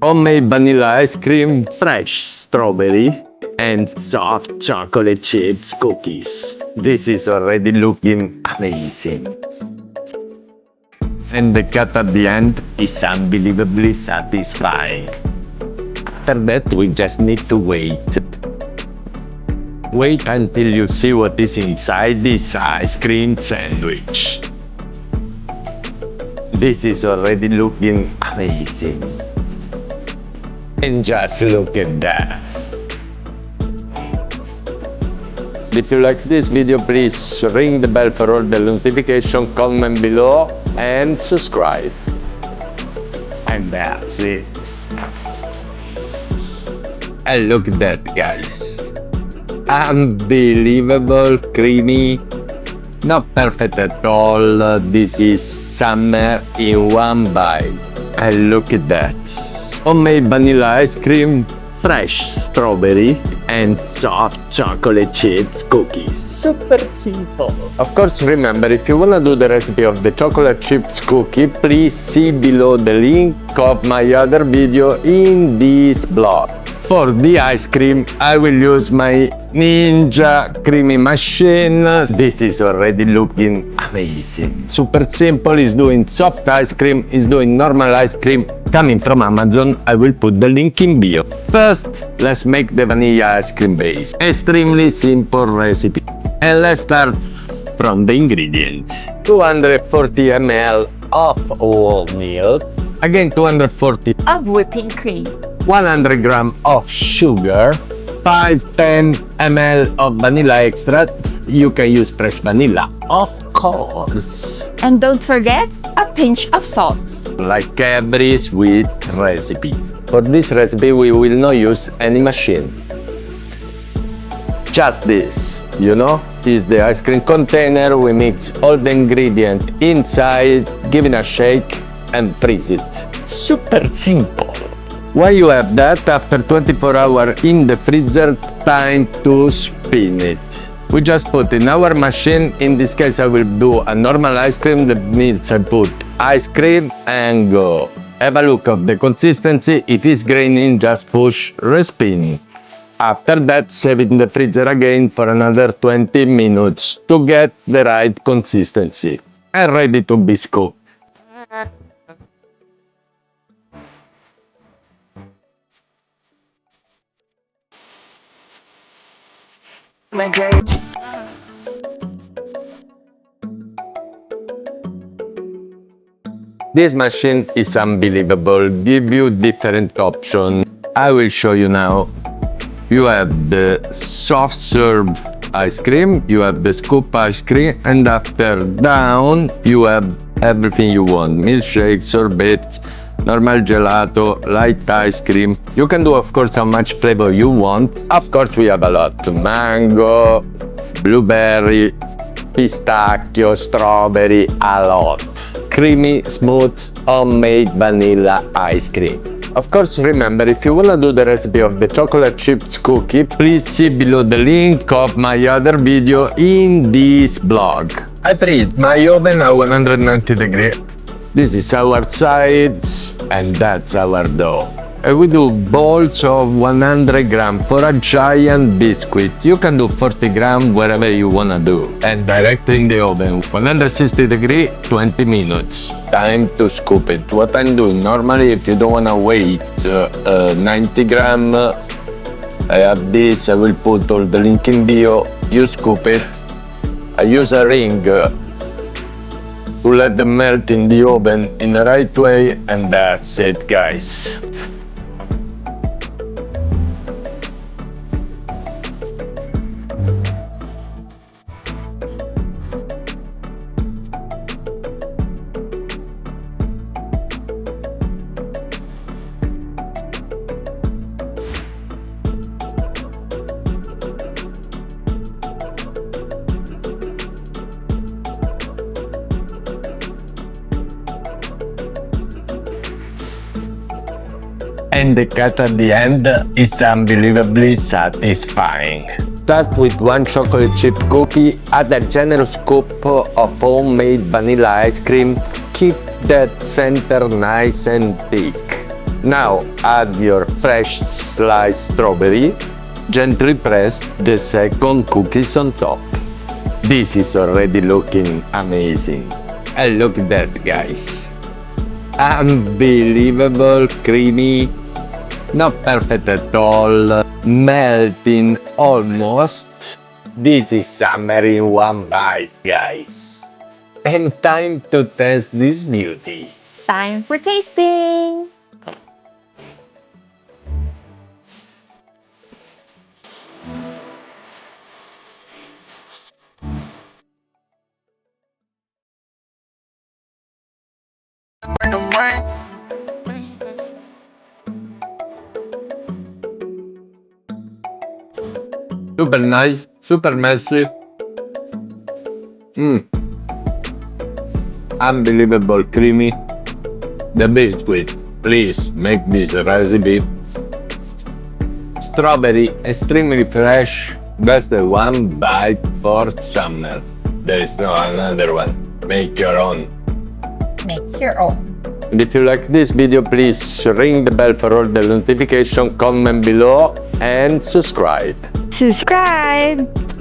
Homemade vanilla ice cream, fresh strawberry, and soft chocolate chips cookies. This is already looking amazing. And the cut at the end is unbelievably satisfying. After that, we just need to wait. Wait until you see what is inside this ice cream sandwich. This is already looking amazing. And just look at that. If you like this video, please ring the bell for all the notifications, comment below, and subscribe. And that's it. And look at that, guys. Unbelievable, creamy, not perfect at all. This is summer in one bite. And look at that. Homemade vanilla ice cream, fresh strawberry, and soft chocolate chips cookies. Super simple. Of course, remember, if you wanna do the recipe of the chocolate chips cookie, please see below the link of my other video in this blog. For the ice cream, I will use my Ninja CREAMi machine. This is already looking amazing. Super simple, it's doing soft ice cream, it's doing normal ice cream. Coming from Amazon, I will put the link in bio. First, let's make the vanilla ice cream base. Extremely simple recipe. And let's start from the ingredients. 240 ml of whole milk. Again, 240 of whipping cream, 100 grams of sugar, 5-10 ml of vanilla extract. You can use fresh vanilla, of course. and don't forget a pinch of salt. Like every sweet recipe. For this recipe, we will not use any machine. Just this, you know, is the ice cream container. We mix all the ingredients inside, give it a shake, and freeze it. Super simple. When you have that, after 24 hours in the freezer, time to spin it. We just put in our machine. In this case, I will do a normal ice cream. That means I put ice cream and go. Have a look of the consistency. If it's graining, just push respin. After that, save it in the freezer again for another 20 minutes to get the right consistency. And ready to be scooped. This machine is unbelievable, give you different options. I will show you now. You have the soft serve ice cream, you have the scoop ice cream, and after down you have everything you want. Milkshake, sorbet, normal gelato, light ice cream. You can do, of course, how much flavor you want. Of course, we have a lot. Mango, blueberry, pistachio, strawberry, a lot. Creamy, smooth, homemade vanilla ice cream. Of course, remember, if you wanna do the recipe of the chocolate chips cookie, please see below the link of my other video in this blog. I preheat my oven at 190 degrees. This is our sides, and that's our dough. And we do balls of 100 grams for a giant biscuit. You can do 40 grams wherever you wanna do. And direct in the oven, 160 degrees, 20 minutes. Time to scoop it. What I'm doing normally, if you don't wanna wait 90 grams, I have this, I will put all the link in bio. You scoop it. I use a ring to let them melt in the oven in the right way, and that's it, guys. And the cut at the end is unbelievably satisfying. Start with one chocolate chip cookie, add a generous scoop of homemade vanilla ice cream, keep that center nice and thick. Now add your fresh sliced strawberry. Gently press the second cookies on top. This is already looking amazing. And look at that, guys. Unbelievable, creamy, not perfect at all, melting almost. This is summer in one bite, guys. And time to test this beauty. Time for tasting! Super nice, super messy. Unbelievable creamy. The biscuit, please make this recipe. Strawberry, extremely fresh. That's the one bite for summer. There is no another one. Make your own. Make your own. And if you like this video, please ring the bell for all the notification, comment below, and subscribe. Subscribe!